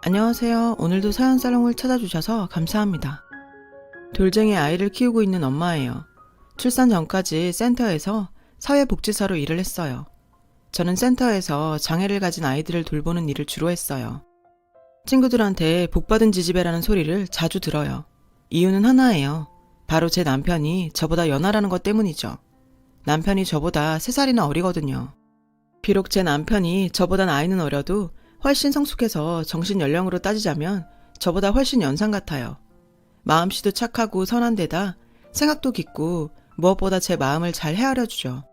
안녕하세요. 오늘도 사연살롱을 찾아주셔서 감사합니다. 돌쟁이 아이를 키우고 있는 엄마예요. 출산 전까지 센터에서 사회복지사로 일을 했어요. 저는 센터에서 장애를 가진 아이들을 돌보는 일을 주로 했어요. 친구들한테 복받은 지지배라는 소리를 자주 들어요. 이유는 하나예요. 바로 제 남편이 저보다 연하라는 것 때문이죠. 남편이 저보다 3살이나 어리거든요. 비록 제 남편이 저보다 나이는 어려도 훨씬 성숙해서 정신 연령으로 따지자면 저보다 훨씬 연상 같아요. 마음씨도 착하고 선한 데다 생각도 깊고 무엇보다 제 마음을 잘 헤아려주죠.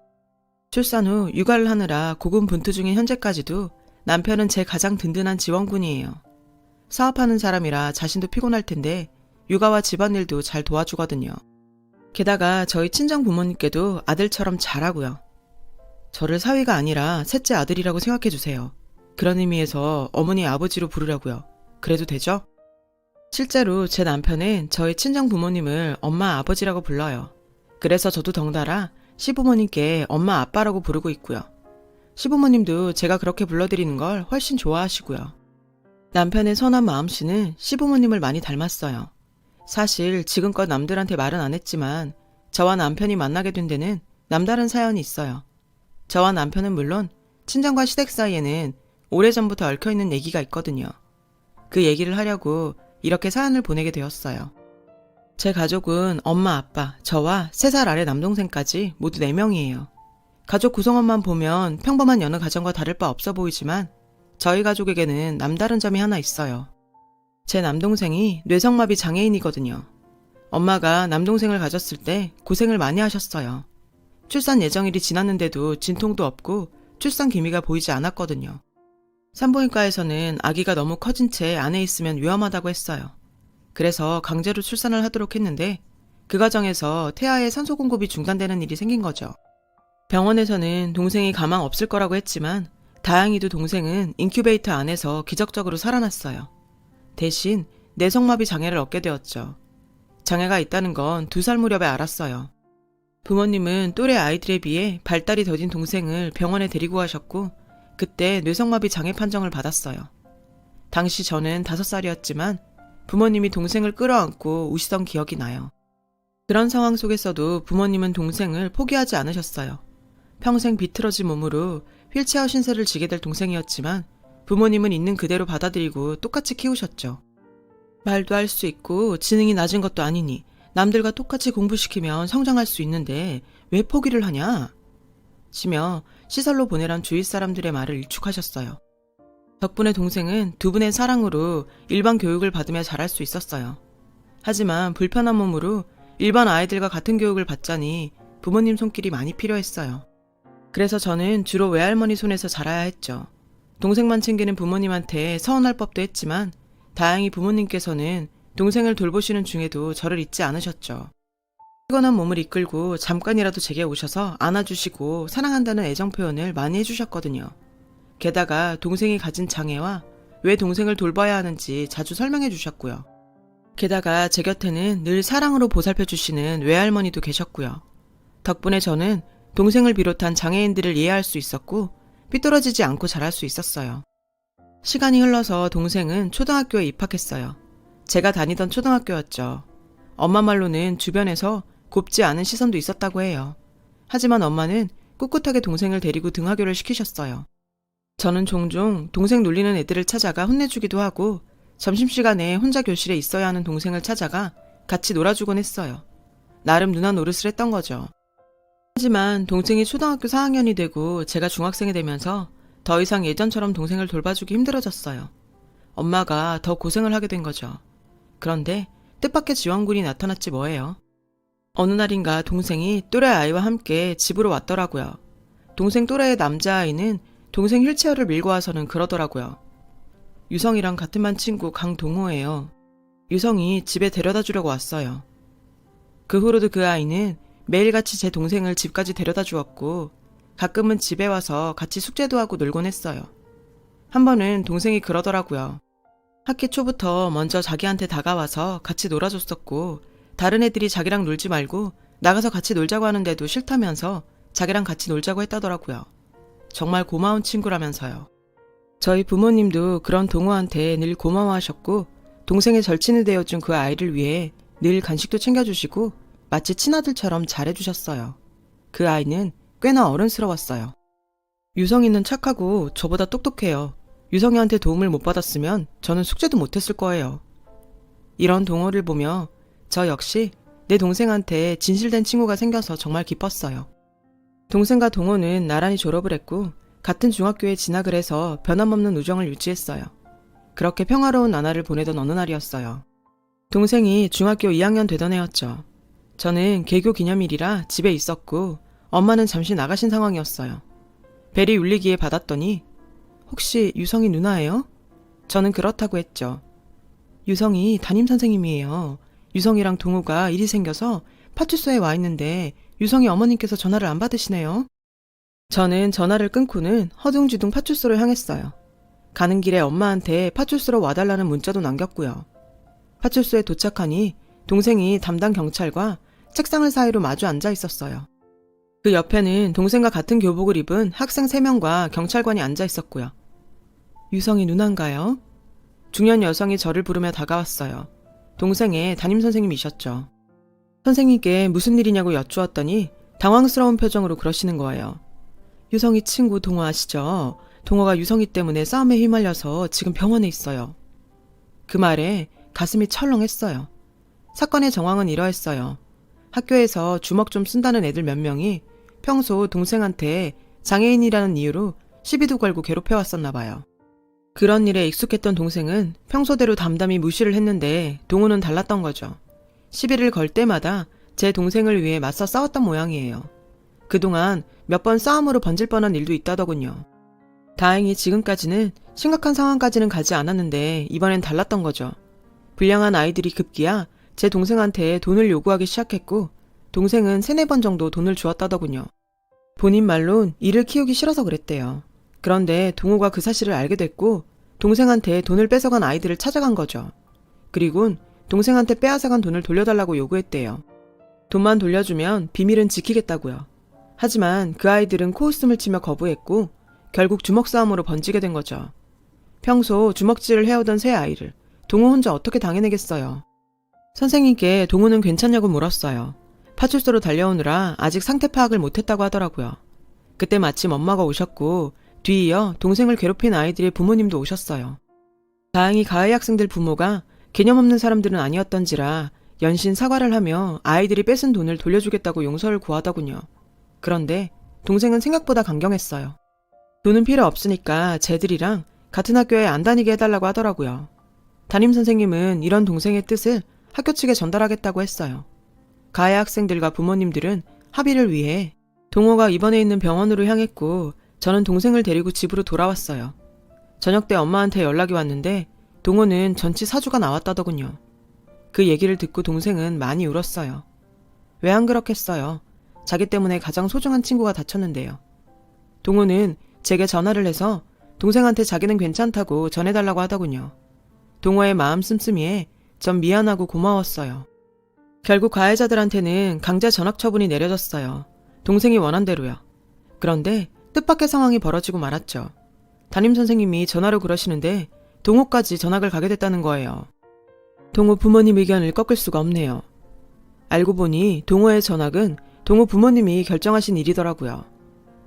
출산 후 육아를 하느라 고군분투 중인 현재까지도 남편은 제 가장 든든한 지원군이에요. 사업하는 사람이라 자신도 피곤할 텐데 육아와 집안일도 잘 도와주거든요. 게다가 저희 친정 부모님께도 아들처럼 잘하고요. 저를 사위가 아니라 셋째 아들이라고 생각해주세요. 그런 의미에서 어머니 아버지로 부르라고요. 그래도 되죠? 실제로 제 남편은 저희 친정 부모님을 엄마 아버지라고 불러요. 그래서 저도 덩달아 시부모님께 엄마 아빠라고 부르고 있고요. 시부모님도 제가 그렇게 불러드리는 걸 훨씬 좋아하시고요. 남편의 선한 마음씨는 시부모님을 많이 닮았어요. 사실 지금껏 남들한테 말은 안 했지만 저와 남편이 만나게 된 데는 남다른 사연이 있어요. 저와 남편은 물론 친정과 시댁 사이에는 오래전부터 얽혀있는 얘기가 있거든요. 그 얘기를 하려고 이렇게 사연을 보내게 되었어요. 제 가족은 엄마, 아빠, 저와 3살 아래 남동생까지 모두 4명이에요. 가족 구성원만 보면 평범한 여느 가정과 다를 바 없어 보이지만 저희 가족에게는 남다른 점이 하나 있어요. 제 남동생이 뇌성마비 장애인이거든요. 엄마가 남동생을 가졌을 때 고생을 많이 하셨어요. 출산 예정일이 지났는데도 진통도 없고 출산 기미가 보이지 않았거든요. 산부인과에서는 아기가 너무 커진 채 안에 있으면 위험하다고 했어요. 그래서 강제로 출산을 하도록 했는데 그 과정에서 태아의 산소 공급이 중단되는 일이 생긴 거죠. 병원에서는 동생이 가망 없을 거라고 했지만 다행히도 동생은 인큐베이터 안에서 기적적으로 살아났어요. 대신 뇌성마비 장애를 얻게 되었죠. 장애가 있다는 건 2살 무렵에 알았어요. 부모님은 또래 아이들에 비해 발달이 더딘 동생을 병원에 데리고 가셨고 그때 뇌성마비 장애 판정을 받았어요. 당시 저는 5살이었지만 부모님이 동생을 끌어안고 우시던 기억이 나요. 그런 상황 속에서도 부모님은 동생을 포기하지 않으셨어요. 평생 비틀어진 몸으로 휠체어 신세를 지게 될 동생이었지만 부모님은 있는 그대로 받아들이고 똑같이 키우셨죠. 말도 할 수 있고 지능이 낮은 것도 아니니 남들과 똑같이 공부시키면 성장할 수 있는데 왜 포기를 하냐? 시며 시설로 보내란 주위 사람들의 말을 일축하셨어요. 덕분에 동생은 2분의 사랑으로 일반 교육을 받으며 자랄 수 있었어요. 하지만 불편한 몸으로 일반 아이들과 같은 교육을 받자니 부모님 손길이 많이 필요했어요. 그래서 저는 주로 외할머니 손에서 자라야 했죠. 동생만 챙기는 부모님한테 서운할 법도 했지만 다행히 부모님께서는 동생을 돌보시는 중에도 저를 잊지 않으셨죠. 피곤한 몸을 이끌고 잠깐이라도 제게 오셔서 안아주시고 사랑한다는 애정 표현을 많이 해주셨거든요. 게다가 동생이 가진 장애와 왜 동생을 돌봐야 하는지 자주 설명해 주셨고요. 게다가 제 곁에는 늘 사랑으로 보살펴 주시는 외할머니도 계셨고요. 덕분에 저는 동생을 비롯한 장애인들을 이해할 수 있었고 삐뚤어지지 않고 자랄 수 있었어요. 시간이 흘러서 동생은 초등학교에 입학했어요. 제가 다니던 초등학교였죠. 엄마 말로는 주변에서 곱지 않은 시선도 있었다고 해요. 하지만 엄마는 꿋꿋하게 동생을 데리고 등하교를 시키셨어요. 저는 종종 동생 놀리는 애들을 찾아가 혼내주기도 하고 점심시간에 혼자 교실에 있어야 하는 동생을 찾아가 같이 놀아주곤 했어요. 나름 누나 노릇을 했던 거죠. 하지만 동생이 초등학교 4학년이 되고 제가 중학생이 되면서 더 이상 예전처럼 동생을 돌봐주기 힘들어졌어요. 엄마가 더 고생을 하게 된 거죠. 그런데 뜻밖의 지원군이 나타났지 뭐예요. 어느 날인가 동생이 또래 아이와 함께 집으로 왔더라고요. 동생 또래의 남자아이는 동생 휠체어를 밀고 와서는 그러더라고요. 유성이랑 같은 반 친구 강동호예요. 유성이 집에 데려다 주려고 왔어요. 그 후로도 그 아이는 매일같이 제 동생을 집까지 데려다 주었고 가끔은 집에 와서 같이 숙제도 하고 놀곤 했어요. 한 번은 동생이 그러더라고요. 학기 초부터 먼저 자기한테 다가와서 같이 놀아줬었고 다른 애들이 자기랑 놀지 말고 나가서 같이 놀자고 하는데도 싫다면서 자기랑 같이 놀자고 했다더라고요. 정말 고마운 친구라면서요. 저희 부모님도 그런 동호한테 늘 고마워하셨고 동생의 절친이 되어준 그 아이를 위해 늘 간식도 챙겨주시고 마치 친아들처럼 잘해주셨어요. 그 아이는 꽤나 어른스러웠어요. 유성이는 착하고 저보다 똑똑해요. 유성이한테 도움을 못 받았으면 저는 숙제도 못했을 거예요. 이런 동호를 보며 저 역시 내 동생한테 진실된 친구가 생겨서 정말 기뻤어요. 동생과 동호는 나란히 졸업을 했고 같은 중학교에 진학을 해서 변함없는 우정을 유지했어요. 그렇게 평화로운 나날을 보내던 어느 날이었어요. 동생이 중학교 2학년 되던 해였죠. 저는 개교 기념일이라 집에 있었고 엄마는 잠시 나가신 상황이었어요. 벨이 울리기에 받았더니 혹시 유성이 누나예요? 저는 그렇다고 했죠. 유성이 담임선생님이에요. 유성이랑 동호가 일이 생겨서 파출소에 와 있는데 유성이 어머님께서 전화를 안 받으시네요. 저는 전화를 끊고는 허둥지둥 파출소로 향했어요. 가는 길에 엄마한테 파출소로 와달라는 문자도 남겼고요. 파출소에 도착하니 동생이 담당 경찰과 책상을 사이로 마주 앉아 있었어요. 그 옆에는 동생과 같은 교복을 입은 학생 3명과 경찰관이 앉아 있었고요. 유성이 누나인가요? 중년 여성이 저를 부르며 다가왔어요. 동생의 담임선생님이셨죠. 선생님께 무슨 일이냐고 여쭈었더니 당황스러운 표정으로 그러시는 거예요. 유성이 친구 동호 아시죠? 동호가 유성이 때문에 싸움에 휘말려서 지금 병원에 있어요. 그 말에 가슴이 철렁했어요. 사건의 정황은 이러했어요. 학교에서 주먹 좀 쓴다는 애들 몇 명이 평소 동생한테 장애인이라는 이유로 시비도 걸고 괴롭혀왔었나 봐요. 그런 일에 익숙했던 동생은 평소대로 담담히 무시를 했는데 동호는 달랐던 거죠. 시비를 걸 때마다 제 동생을 위해 맞서 싸웠던 모양이에요. 그동안 몇 번 싸움으로 번질 뻔한 일도 있다더군요. 다행히 지금까지는 심각한 상황까지는 가지 않았는데 이번엔 달랐던 거죠. 불량한 아이들이 급기야 제 동생한테 돈을 요구하기 시작했고 동생은 3-4번 정도 돈을 주었다더군요. 본인 말론 이를 키우기 싫어서 그랬대요. 그런데 동호가 그 사실을 알게 됐고 동생한테 돈을 뺏어간 아이들을 찾아간 거죠. 그리곤 동생한테 빼앗아간 돈을 돌려달라고 요구했대요. 돈만 돌려주면 비밀은 지키겠다고요. 하지만 그 아이들은 코웃음을 치며 거부했고 결국 주먹 싸움으로 번지게 된 거죠. 평소 주먹질을 해오던 세 아이를 동호 혼자 어떻게 당해내겠어요. 선생님께 동호는 괜찮냐고 물었어요. 파출소로 달려오느라 아직 상태 파악을 못했다고 하더라고요. 그때 마침 엄마가 오셨고 뒤이어 동생을 괴롭힌 아이들의 부모님도 오셨어요. 다행히 가해 학생들 부모가 개념 없는 사람들은 아니었던지라 연신 사과를 하며 아이들이 뺏은 돈을 돌려주겠다고 용서를 구하더군요. 그런데 동생은 생각보다 강경했어요. 돈은 필요 없으니까 쟤들이랑 같은 학교에 안 다니게 해달라고 하더라고요. 담임선생님은 이런 동생의 뜻을 학교 측에 전달하겠다고 했어요. 가해 학생들과 부모님들은 합의를 위해 동호가 입원해 있는 병원으로 향했고 저는 동생을 데리고 집으로 돌아왔어요. 저녁 때 엄마한테 연락이 왔는데 동호는 전치 사주가 나왔다더군요. 그 얘기를 듣고 동생은 많이 울었어요. 왜 안 그렇겠어요. 자기 때문에 가장 소중한 친구가 다쳤는데요. 동호는 제게 전화를 해서 동생한테 자기는 괜찮다고 전해달라고 하더군요. 동호의 마음 씀씀이에 전 미안하고 고마웠어요. 결국 가해자들한테는 강제 전학 처분이 내려졌어요. 동생이 원한 대로요. 그런데 뜻밖의 상황이 벌어지고 말았죠. 담임선생님이 전화로 그러시는데 동호까지 전학을 가게 됐다는 거예요. 동호 부모님 의견을 꺾을 수가 없네요. 알고 보니 동호의 전학은 동호 부모님이 결정하신 일이더라고요.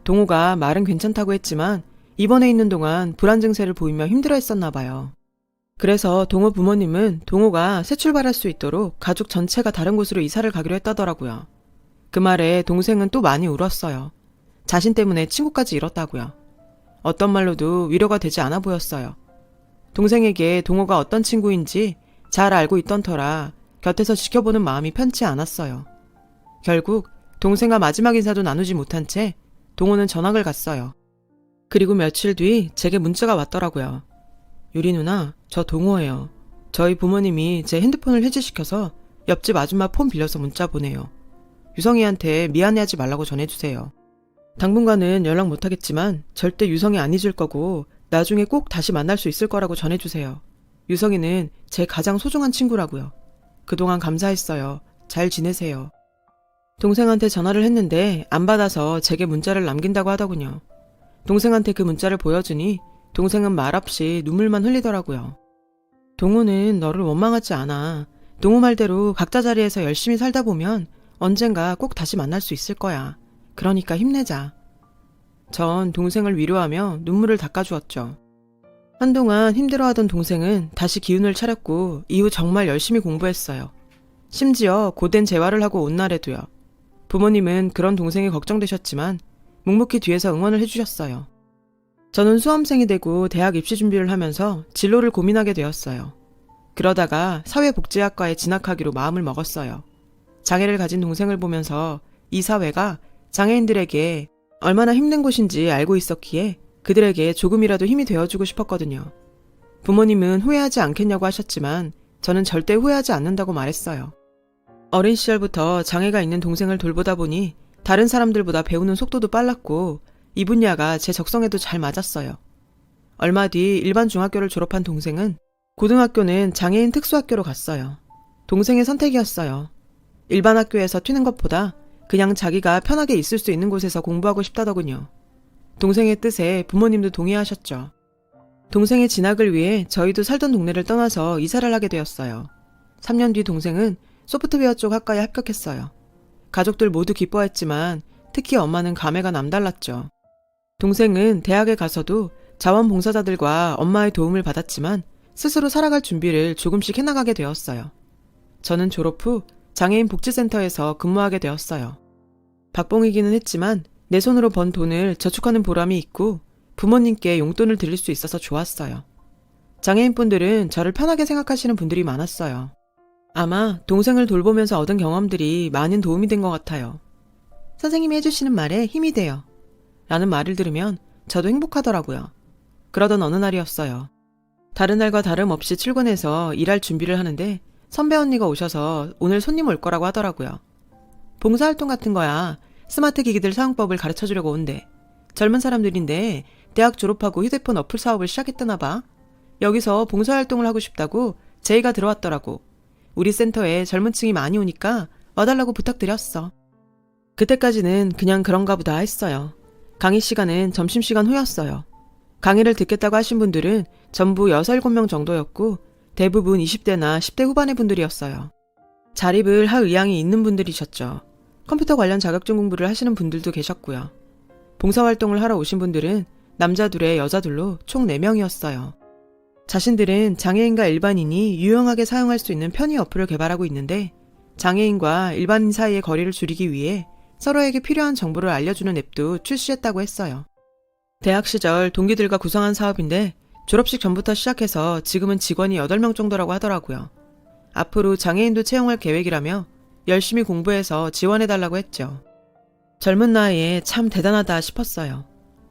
동호가 말은 괜찮다고 했지만 입원해 있는 동안 불안 증세를 보이며 힘들어했었나 봐요. 그래서 동호 부모님은 동호가 새 출발할 수 있도록 가족 전체가 다른 곳으로 이사를 가기로 했다더라고요. 그 말에 동생은 또 많이 울었어요. 자신 때문에 친구까지 잃었다고요. 어떤 말로도 위로가 되지 않아 보였어요. 동생에게 동호가 어떤 친구인지 잘 알고 있던 터라 곁에서 지켜보는 마음이 편치 않았어요. 결국 동생과 마지막 인사도 나누지 못한 채 동호는 전학을 갔어요. 그리고 며칠 뒤 제게 문자가 왔더라고요. 유리 누나, 저 동호예요. 저희 부모님이 제 핸드폰을 해지시켜서 옆집 아줌마 폰 빌려서 문자 보내요. 유성이한테 미안해하지 말라고 전해주세요. 당분간은 연락 못하겠지만 절대 유성이 안 잊을 거고 나중에 꼭 다시 만날 수 있을 거라고 전해주세요. 유성이는 제 가장 소중한 친구라고요. 그동안 감사했어요. 잘 지내세요. 동생한테 전화를 했는데 안 받아서 제게 문자를 남긴다고 하더군요. 동생한테 그 문자를 보여주니 동생은 말없이 눈물만 흘리더라고요. 동우는 너를 원망하지 않아. 동우 말대로 각자 자리에서 열심히 살다 보면 언젠가 꼭 다시 만날 수 있을 거야. 그러니까 힘내자. 전 동생을 위로하며 눈물을 닦아주었죠. 한동안 힘들어하던 동생은 다시 기운을 차렸고 이후 정말 열심히 공부했어요. 심지어 고된 재활을 하고 온 날에도요. 부모님은 그런 동생이 걱정되셨지만 묵묵히 뒤에서 응원을 해주셨어요. 저는 수험생이 되고 대학 입시 준비를 하면서 진로를 고민하게 되었어요. 그러다가 사회복지학과에 진학하기로 마음을 먹었어요. 장애를 가진 동생을 보면서 이 사회가 장애인들에게 얼마나 힘든 곳인지 알고 있었기에 그들에게 조금이라도 힘이 되어주고 싶었거든요. 부모님은 후회하지 않겠냐고 하셨지만 저는 절대 후회하지 않는다고 말했어요. 어린 시절부터 장애가 있는 동생을 돌보다 보니 다른 사람들보다 배우는 속도도 빨랐고 이 분야가 제 적성에도 잘 맞았어요. 얼마 뒤 일반 중학교를 졸업한 동생은 고등학교는 장애인 특수학교로 갔어요. 동생의 선택이었어요. 일반 학교에서 튀는 것보다 그냥 자기가 편하게 있을 수 있는 곳에서 공부하고 싶다더군요. 동생의 뜻에 부모님도 동의하셨죠. 동생의 진학을 위해 저희도 살던 동네를 떠나서 이사를 하게 되었어요. 3년 뒤 동생은 소프트웨어 쪽 학과에 합격했어요. 가족들 모두 기뻐했지만 특히 엄마는 감회가 남달랐죠. 동생은 대학에 가서도 자원봉사자들과 엄마의 도움을 받았지만 스스로 살아갈 준비를 조금씩 해나가게 되었어요. 저는 졸업 후 장애인 복지센터에서 근무하게 되었어요. 박봉이기는 했지만 내 손으로 번 돈을 저축하는 보람이 있고 부모님께 용돈을 드릴 수 있어서 좋았어요. 장애인분들은 저를 편하게 생각하시는 분들이 많았어요. 아마 동생을 돌보면서 얻은 경험들이 많은 도움이 된 것 같아요. 선생님이 해주시는 말에 힘이 돼요. 라는 말을 들으면 저도 행복하더라고요. 그러던 어느 날이었어요. 다른 날과 다름없이 출근해서 일할 준비를 하는데 선배 언니가 오셔서 오늘 손님 올 거라고 하더라고요. 봉사활동 같은 거야. 스마트 기기들 사용법을 가르쳐주려고 온대. 젊은 사람들인데 대학 졸업하고 휴대폰 어플 사업을 시작했다나 봐. 여기서 봉사활동을 하고 싶다고 제의가 들어왔더라고. 우리 센터에 젊은 층이 많이 오니까 와달라고 부탁드렸어. 그때까지는 그냥 그런가 보다 했어요. 강의 시간은 점심시간 후였어요. 강의를 듣겠다고 하신 분들은 전부 6, 7명 정도였고 대부분 20대나 10대 후반의 분들이었어요. 자립을 할 의향이 있는 분들이셨죠. 컴퓨터 관련 자격증 공부를 하시는 분들도 계셨고요. 봉사활동을 하러 오신 분들은 남자 둘에 여자 둘로 총 4명이었어요. 자신들은 장애인과 일반인이 유용하게 사용할 수 있는 편의 어플을 개발하고 있는데 장애인과 일반인 사이의 거리를 줄이기 위해 서로에게 필요한 정보를 알려주는 앱도 출시했다고 했어요. 대학 시절 동기들과 구성한 사업인데 졸업식 전부터 시작해서 지금은 직원이 8명 정도라고 하더라고요. 앞으로 장애인도 채용할 계획이라며 열심히 공부해서 지원해달라고 했죠. 젊은 나이에 참 대단하다 싶었어요.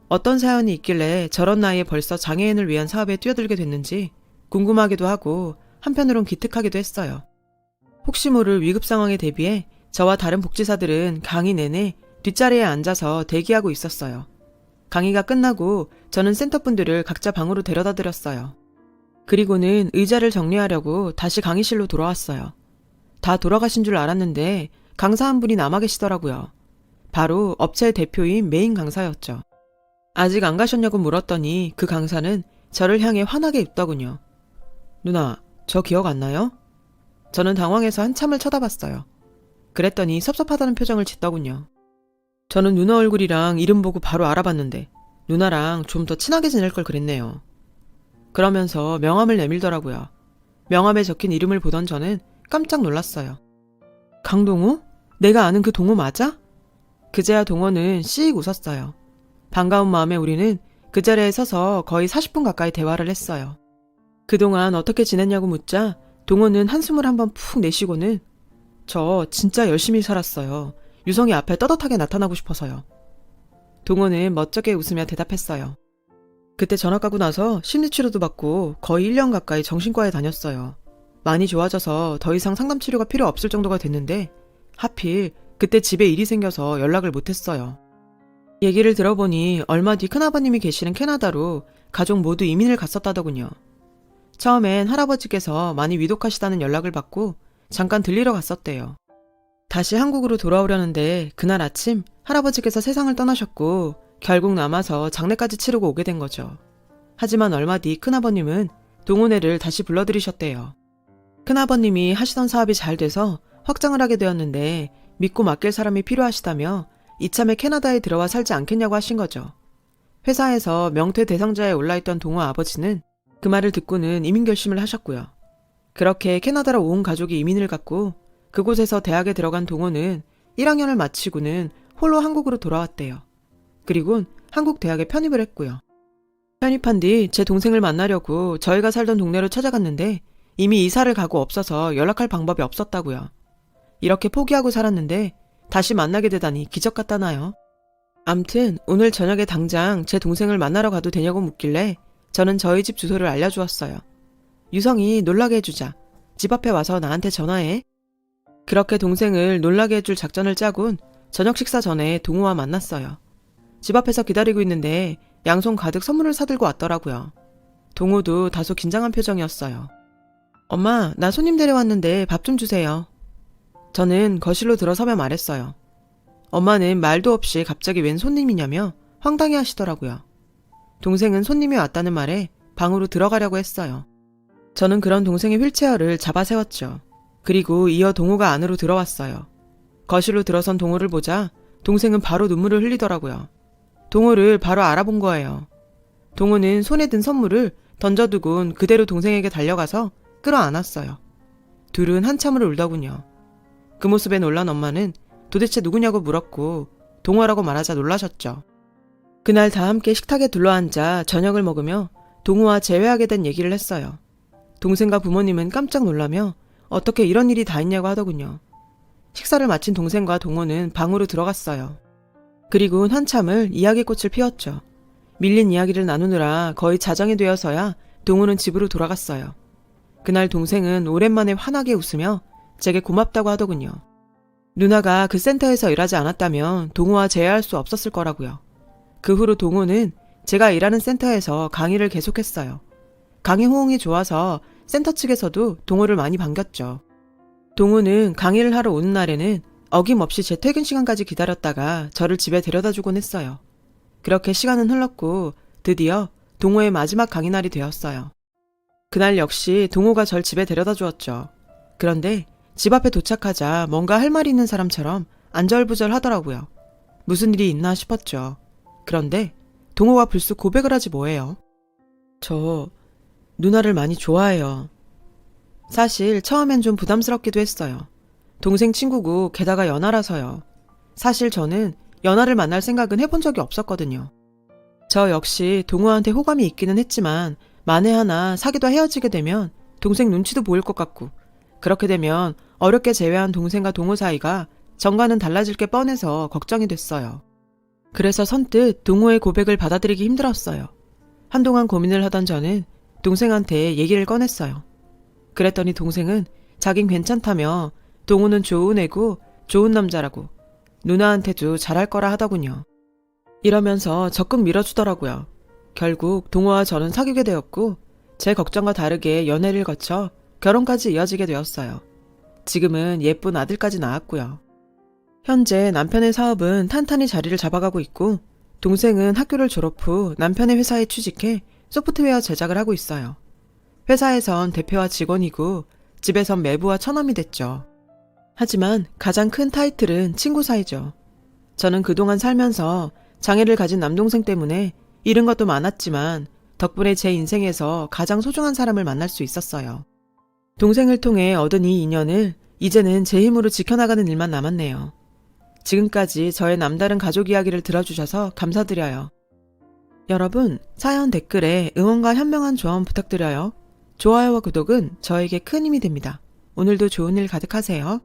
어떤 사연이 있길래 저런 나이에 벌써 장애인을 위한 사업에 뛰어들게 됐는지 궁금하기도 하고 한편으론 기특하기도 했어요. 혹시 모를 위급 상황에 대비해 저와 다른 복지사들은 강의 내내 뒷자리에 앉아서 대기하고 있었어요. 강의가 끝나고 저는 센터분들을 각자 방으로 데려다 드렸어요. 그리고는 의자를 정리하려고 다시 강의실로 돌아왔어요. 다 돌아가신 줄 알았는데 강사 한 분이 남아 계시더라고요. 바로 업체 대표인 메인 강사였죠. 아직 안 가셨냐고 물었더니 그 강사는 저를 향해 환하게 웃더군요. 누나, 저 기억 안 나요? 저는 당황해서 한참을 쳐다봤어요. 그랬더니 섭섭하다는 표정을 짓더군요. 저는 누나 얼굴이랑 이름 보고 바로 알아봤는데 누나랑 좀 더 친하게 지낼 걸 그랬네요. 그러면서 명함을 내밀더라고요. 명함에 적힌 이름을 보던 저는 깜짝 놀랐어요. 강동우? 내가 아는 그 동우 맞아? 그제야 동호는 씩 웃었어요. 반가운 마음에 우리는 그 자리에 서서 거의 40분 가까이 대화를 했어요. 그동안 어떻게 지냈냐고 묻자 동호는 한숨을 한번 푹 내쉬고는 저 진짜 열심히 살았어요. 유성이 앞에 떳떳하게 나타나고 싶어서요. 동호는 멋쩍게 웃으며 대답했어요. 그때 전학 가고 나서 심리치료도 받고 거의 1년 가까이 정신과에 다녔어요. 많이 좋아져서 더 이상 상담치료가 필요 없을 정도가 됐는데 하필 그때 집에 일이 생겨서 연락을 못했어요. 얘기를 들어보니 얼마 뒤 큰아버님이 계시는 캐나다로 가족 모두 이민을 갔었다더군요. 처음엔 할아버지께서 많이 위독하시다는 연락을 받고 잠깐 들리러 갔었대요. 다시 한국으로 돌아오려는데 그날 아침 할아버지께서 세상을 떠나셨고 결국 남아서 장례까지 치르고 오게 된 거죠. 하지만 얼마 뒤 큰아버님은 동호회를 다시 불러들이셨대요. 큰아버님이 하시던 사업이 잘 돼서 확장을 하게 되었는데 믿고 맡길 사람이 필요하시다며 이참에 캐나다에 들어와 살지 않겠냐고 하신 거죠. 회사에서 명퇴 대상자에 올라있던 동호 아버지는 그 말을 듣고는 이민 결심을 하셨고요. 그렇게 캐나다로 온 가족이 이민을 갔고 그곳에서 대학에 들어간 동호는 1학년을 마치고는 홀로 한국으로 돌아왔대요. 그리고 한국 대학에 편입을 했고요. 편입한 뒤 제 동생을 만나려고 저희가 살던 동네로 찾아갔는데 이미 이사를 가고 없어서 연락할 방법이 없었다고요. 이렇게 포기하고 살았는데 다시 만나게 되다니 기적 같다나요? 암튼 오늘 저녁에 당장 제 동생을 만나러 가도 되냐고 묻길래 저는 저희 집 주소를 알려주었어요. 유성이 놀라게 해주자. 집 앞에 와서 나한테 전화해. 그렇게 동생을 놀라게 해줄 작전을 짜곤 저녁 식사 전에 동호와 만났어요. 집 앞에서 기다리고 있는데 양손 가득 선물을 사들고 왔더라고요. 동호도 다소 긴장한 표정이었어요. 엄마, 나 손님 데려왔는데 밥 좀 주세요. 저는 거실로 들어서며 말했어요. 엄마는 말도 없이 갑자기 웬 손님이냐며 황당해 하시더라고요. 동생은 손님이 왔다는 말에 방으로 들어가려고 했어요. 저는 그런 동생의 휠체어를 잡아 세웠죠. 그리고 이어 동호가 안으로 들어왔어요. 거실로 들어선 동호를 보자 동생은 바로 눈물을 흘리더라고요. 동호를 바로 알아본 거예요. 동호는 손에 든 선물을 던져두곤 그대로 동생에게 달려가서 끌어안았어요. 둘은 한참을 울더군요. 그 모습에 놀란 엄마는 도대체 누구냐고 물었고 동호라고 말하자 놀라셨죠. 그날 다 함께 식탁에 둘러앉아 저녁을 먹으며 동호와 재회하게 된 얘기를 했어요. 동생과 부모님은 깜짝 놀라며 어떻게 이런 일이 다 있냐고 하더군요. 식사를 마친 동생과 동호는 방으로 들어갔어요. 그리고 한참을 이야기꽃을 피웠죠. 밀린 이야기를 나누느라 거의 자정이 되어서야 동호는 집으로 돌아갔어요. 그날 동생은 오랜만에 환하게 웃으며 제게 고맙다고 하더군요. 누나가 그 센터에서 일하지 않았다면 동호와 재회할 수 없었을 거라고요. 그 후로 동호는 제가 일하는 센터에서 강의를 계속했어요. 강의 호응이 좋아서 센터 측에서도 동호를 많이 반겼죠. 동호는 강의를 하러 오는 날에는 어김없이 제 퇴근 시간까지 기다렸다가 저를 집에 데려다 주곤 했어요. 그렇게 시간은 흘렀고 드디어 동호의 마지막 강의 날이 되었어요. 그날 역시 동호가 절 집에 데려다 주었죠. 그런데 집 앞에 도착하자 뭔가 할 말이 있는 사람처럼 안절부절 하더라고요. 무슨 일이 있나 싶었죠. 그런데 동호가 불쑥 고백을 하지 뭐예요. 저 누나를 많이 좋아해요. 사실 처음엔 좀 부담스럽기도 했어요. 동생 친구고 게다가 연하라서요. 사실 저는 연하를 만날 생각은 해본 적이 없었거든요. 저 역시 동호한테 호감이 있기는 했지만 만에 하나 사귀다 헤어지게 되면 동생 눈치도 보일 것 같고 그렇게 되면 어렵게 재회한 동생과 동호 사이가 정과는 달라질 게 뻔해서 걱정이 됐어요. 그래서 선뜻 동호의 고백을 받아들이기 힘들었어요. 한동안 고민을 하던 저는 동생한테 얘기를 꺼냈어요. 그랬더니 동생은 자긴 괜찮다며 동호는 좋은 애고 좋은 남자라고 누나한테도 잘할 거라 하더군요. 이러면서 적극 밀어주더라고요. 결국 동호와 저는 사귀게 되었고 제 걱정과 다르게 연애를 거쳐 결혼까지 이어지게 되었어요. 지금은 예쁜 아들까지 낳았고요. 현재 남편의 사업은 탄탄히 자리를 잡아가고 있고 동생은 학교를 졸업 후 남편의 회사에 취직해 소프트웨어 제작을 하고 있어요. 회사에선 대표와 직원이고 집에선 매부와 처남이 됐죠. 하지만 가장 큰 타이틀은 친구 사이죠. 저는 그동안 살면서 장애를 가진 남동생 때문에 잃은 것도 많았지만 덕분에 제 인생에서 가장 소중한 사람을 만날 수 있었어요. 동생을 통해 얻은 이 인연을 이제는 제 힘으로 지켜나가는 일만 남았네요. 지금까지 저의 남다른 가족 이야기를 들어주셔서 감사드려요. 여러분, 사연 댓글에 응원과 현명한 조언 부탁드려요. 좋아요와 구독은 저에게 큰 힘이 됩니다. 오늘도 좋은 일 가득하세요.